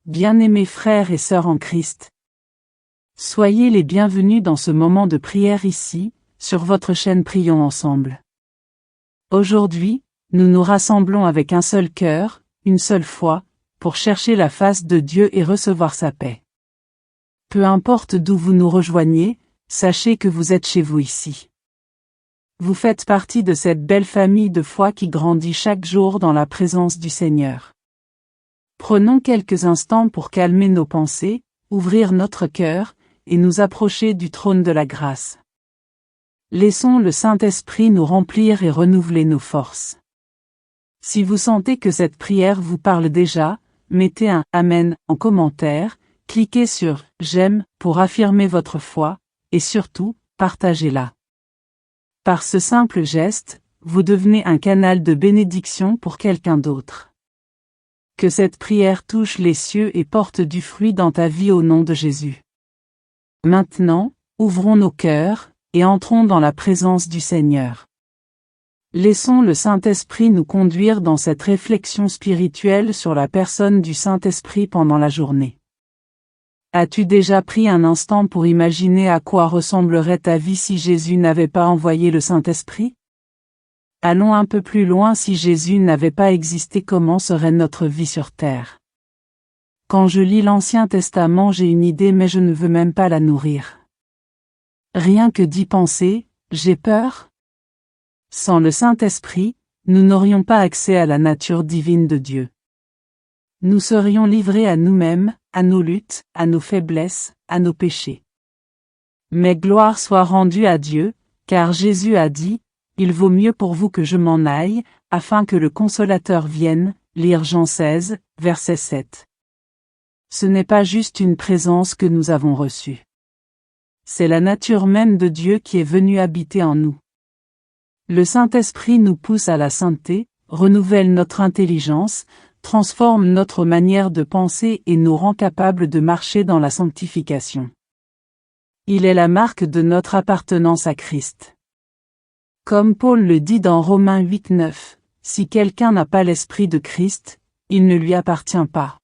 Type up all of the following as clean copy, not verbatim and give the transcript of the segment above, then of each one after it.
bien-aimés frères et sœurs en Christ. Soyez les bienvenus dans ce moment de prière ici, sur votre chaîne Prions Ensemble. Aujourd'hui, nous nous rassemblons avec un seul cœur, une seule foi, pour chercher la face de Dieu et recevoir sa paix. Peu importe d'où vous nous rejoignez, sachez que vous êtes chez vous ici. Vous faites partie de cette belle famille de foi qui grandit chaque jour dans la présence du Seigneur. Prenons quelques instants pour calmer nos pensées, ouvrir notre cœur, et nous approcher du trône de la grâce. Laissons le Saint-Esprit nous remplir et renouveler nos forces. Si vous sentez que cette prière vous parle déjà, mettez un « Amen » en commentaire, cliquez sur « J'aime » pour affirmer votre foi, et surtout, partagez-la. Par ce simple geste, vous devenez un canal de bénédiction pour quelqu'un d'autre. Que cette prière touche les cieux et porte du fruit dans ta vie au nom de Jésus. Maintenant, ouvrons nos cœurs, et entrons dans la présence du Seigneur. Laissons le Saint-Esprit nous conduire dans cette réflexion spirituelle sur la personne du Saint-Esprit pendant la journée. As-tu déjà pris un instant pour imaginer à quoi ressemblerait ta vie si Jésus n'avait pas envoyé le Saint-Esprit? Allons un peu plus loin, si Jésus n'avait pas existé, comment serait notre vie sur terre? Quand je lis l'Ancien Testament, j'ai une idée mais je ne veux même pas la nourrir. Rien que d'y penser, j'ai peur. Sans le Saint-Esprit, nous n'aurions pas accès à la nature divine de Dieu. Nous serions livrés à nous-mêmes, à nos luttes, à nos faiblesses, à nos péchés. Mais gloire soit rendue à Dieu, car Jésus a dit, « Il vaut mieux pour vous que je m'en aille, afin que le Consolateur vienne », lire Jean 16, verset 7. Ce n'est pas juste une présence que nous avons reçue. C'est la nature même de Dieu qui est venue habiter en nous. Le Saint-Esprit nous pousse à la sainteté, renouvelle notre intelligence, transforme notre manière de penser et nous rend capables de marcher dans la sanctification. Il est la marque de notre appartenance à Christ. Comme Paul le dit dans Romains 8-9, si quelqu'un n'a pas l'Esprit de Christ, il ne lui appartient pas.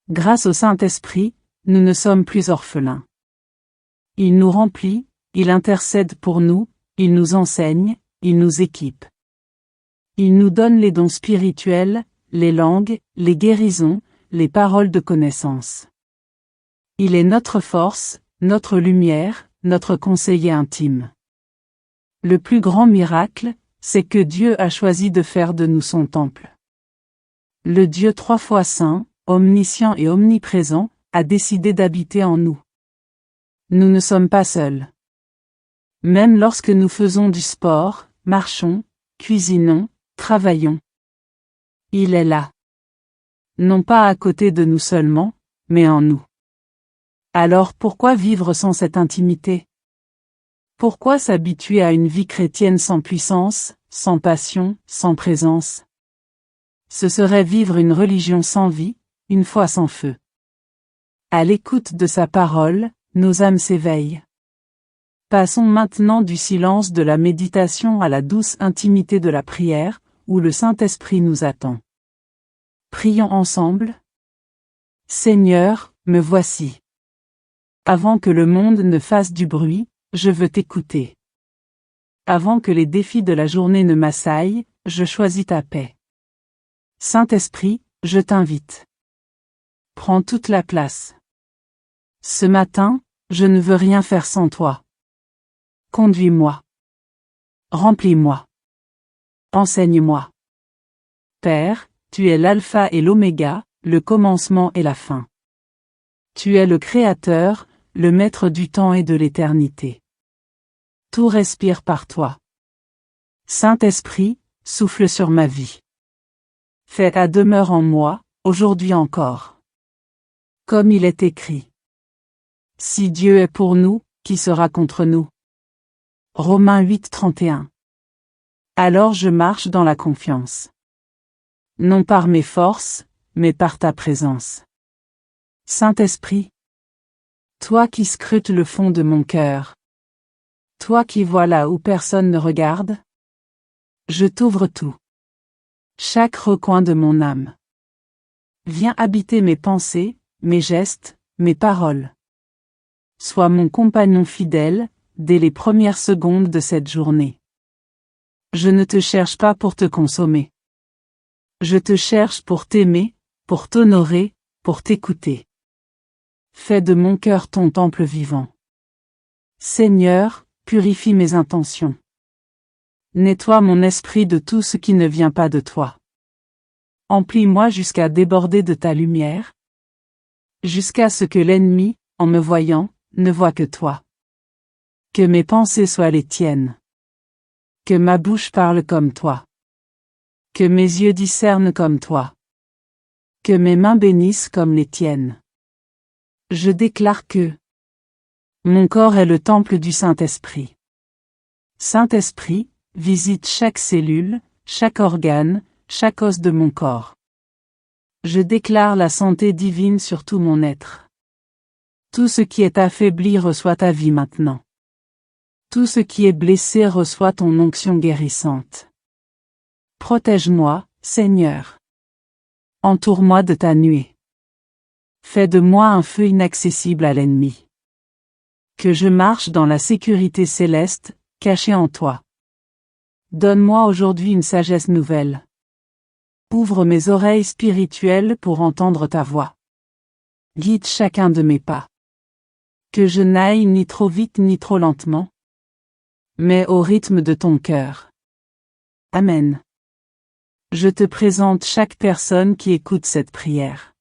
Grâce au Saint-Esprit, nous ne sommes plus orphelins. Il nous remplit, il intercède pour nous, il nous enseigne, il nous équipe. Il nous donne les dons spirituels, les langues, les guérisons, les paroles de connaissance. Il est notre force, notre lumière, notre conseiller intime. Le plus grand miracle, c'est que Dieu a choisi de faire de nous son temple. Le Dieu 3 fois saint, omniscient et omniprésent, a décidé d'habiter en nous. Nous ne sommes pas seuls. Même lorsque nous faisons du sport, marchons, cuisinons, travaillons. Il est là. Non pas à côté de nous seulement, mais en nous. Alors pourquoi vivre sans cette intimité? Pourquoi s'habituer à une vie chrétienne sans puissance, sans passion, sans présence? Ce serait vivre une religion sans vie, une foi sans feu. À l'écoute de sa parole, nos âmes s'éveillent. Passons maintenant du silence de la méditation à la douce intimité de la prière, où le Saint-Esprit nous attend. Prions ensemble. Seigneur, me voici. Avant que le monde ne fasse du bruit, je veux t'écouter. Avant que les défis de la journée ne m'assaillent, je choisis ta paix. Saint-Esprit, je t'invite. Prends toute la place. Ce matin, je ne veux rien faire sans toi. Conduis-moi. Remplis-moi. Enseigne-moi. Père, tu es l'alpha et l'oméga, le commencement et la fin. Tu es le Créateur, le Maître du temps et de l'éternité. Tout respire par toi. Saint-Esprit, souffle sur ma vie. Fais ta demeure en moi, aujourd'hui encore. Comme il est écrit. Si Dieu est pour nous, qui sera contre nous? Romains 8, 31. Alors je marche dans la confiance. Non par mes forces, mais par ta présence. Saint-Esprit, toi qui scrutes le fond de mon cœur, toi qui vois là où personne ne regarde, je t'ouvre tout. Chaque recoin de mon âme. Viens habiter mes pensées, mes gestes, mes paroles. Sois mon compagnon fidèle, dès les premières secondes de cette journée. Je ne te cherche pas pour te consommer. Je te cherche pour t'aimer, pour t'honorer, pour t'écouter. Fais de mon cœur ton temple vivant. Seigneur, purifie mes intentions. Nettoie mon esprit de tout ce qui ne vient pas de toi. Emplis-moi jusqu'à déborder de ta lumière, jusqu'à ce que l'ennemi, en me voyant, ne voie que toi. Que mes pensées soient les tiennes. Que ma bouche parle comme toi. Que mes yeux discernent comme toi. Que mes mains bénissent comme les tiennes. Je déclare que mon corps est le temple du Saint-Esprit. Saint-Esprit, visite chaque cellule, chaque organe, chaque os de mon corps. Je déclare la santé divine sur tout mon être. Tout ce qui est affaibli reçoit ta vie maintenant. Tout ce qui est blessé reçoit ton onction guérissante. Protège-moi, Seigneur. Entoure-moi de ta nuée. Fais de moi un feu inaccessible à l'ennemi. Que je marche dans la sécurité céleste, cachée en toi. Donne-moi aujourd'hui une sagesse nouvelle. Ouvre mes oreilles spirituelles pour entendre ta voix. Guide chacun de mes pas. Que je n'aille ni trop vite ni trop lentement, mais au rythme de ton cœur. Amen. Je te présente chaque personne qui écoute cette prière.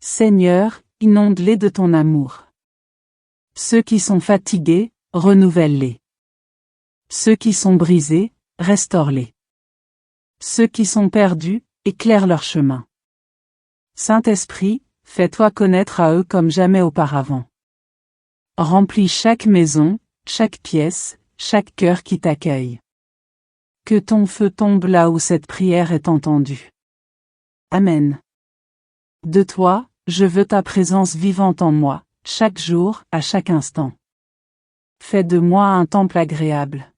Seigneur, inonde-les de ton amour. Ceux qui sont fatigués, renouvelle-les. Ceux qui sont brisés, restaure-les. Ceux qui sont perdus, éclaire leur chemin. Saint-Esprit, fais-toi connaître à eux comme jamais auparavant. Remplis chaque maison, chaque pièce, chaque cœur qui t'accueille. Que ton feu tombe là où cette prière est entendue. Amen. De toi, je veux ta présence vivante en moi, chaque jour, à chaque instant. Fais de moi un temple agréable.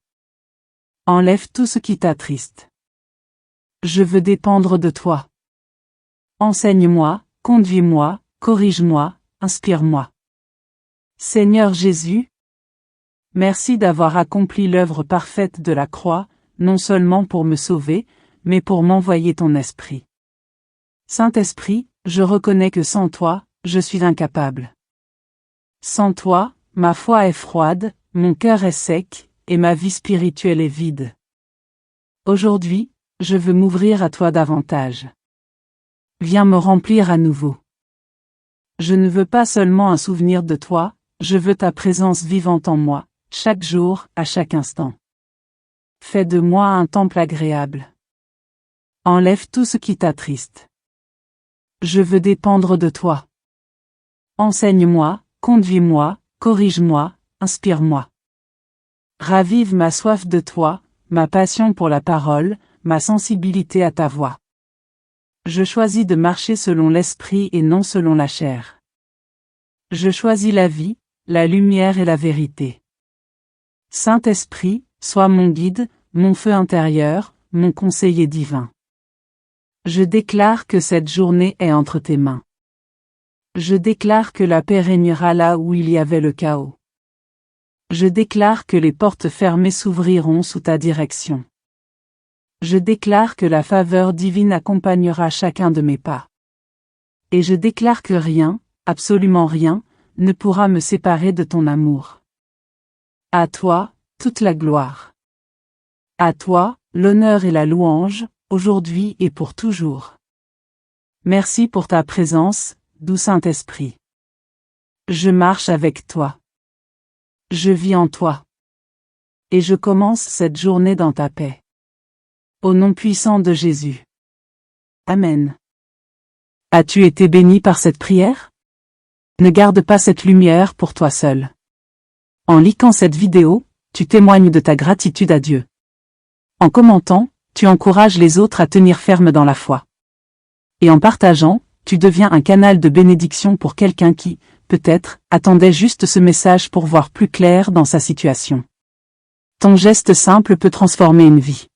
Enlève tout ce qui t'attriste. Je veux dépendre de toi. Enseigne-moi, conduis-moi, corrige-moi, inspire-moi. Seigneur Jésus, merci d'avoir accompli l'œuvre parfaite de la croix, non seulement pour me sauver, mais pour m'envoyer ton esprit. Saint-Esprit, je reconnais que sans toi, je suis incapable. Sans toi, ma foi est froide, mon cœur est sec, et ma vie spirituelle est vide. Aujourd'hui, je veux m'ouvrir à toi davantage. Viens me remplir à nouveau. Je ne veux pas seulement un souvenir de toi, je veux ta présence vivante en moi, chaque jour, à chaque instant. Fais de moi un temple agréable. Enlève tout ce qui t'attriste. Je veux dépendre de toi. Enseigne-moi, conduis-moi, corrige-moi, inspire-moi. Ravive ma soif de toi, ma passion pour la parole, ma sensibilité à ta voix. Je choisis de marcher selon l'esprit et non selon la chair. Je choisis la vie, la lumière et la vérité. Saint-Esprit, sois mon guide, mon feu intérieur, mon conseiller divin. Je déclare que cette journée est entre tes mains. Je déclare que la paix régnera là où il y avait le chaos. Je déclare que les portes fermées s'ouvriront sous ta direction. Je déclare que la faveur divine accompagnera chacun de mes pas. Et je déclare que rien, absolument rien, ne pourra me séparer de ton amour. À toi, toute la gloire. À toi, l'honneur et la louange, aujourd'hui et pour toujours. Merci pour ta présence, doux Saint-Esprit. Je marche avec toi. Je vis en toi. Et je commence cette journée dans ta paix. Au nom puissant de Jésus. Amen. As-tu été béni par cette prière? Ne garde pas cette lumière pour toi seul. En likant cette vidéo, tu témoignes de ta gratitude à Dieu. En commentant, tu encourages les autres à tenir ferme dans la foi. Et en partageant, tu deviens un canal de bénédiction pour quelqu'un qui, peut-être, attendait juste ce message pour voir plus clair dans sa situation. Ton geste simple peut transformer une vie.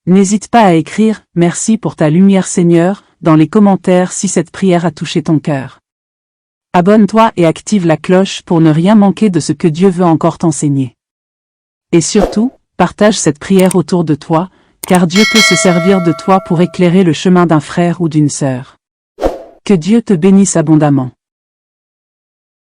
N'hésite pas à écrire « Merci pour ta lumière Seigneur » dans les commentaires si cette prière a touché ton cœur. Abonne-toi et active la cloche pour ne rien manquer de ce que Dieu veut encore t'enseigner. Et surtout, partage cette prière autour de toi, car Dieu peut se servir de toi pour éclairer le chemin d'un frère ou d'une sœur. Que Dieu te bénisse abondamment.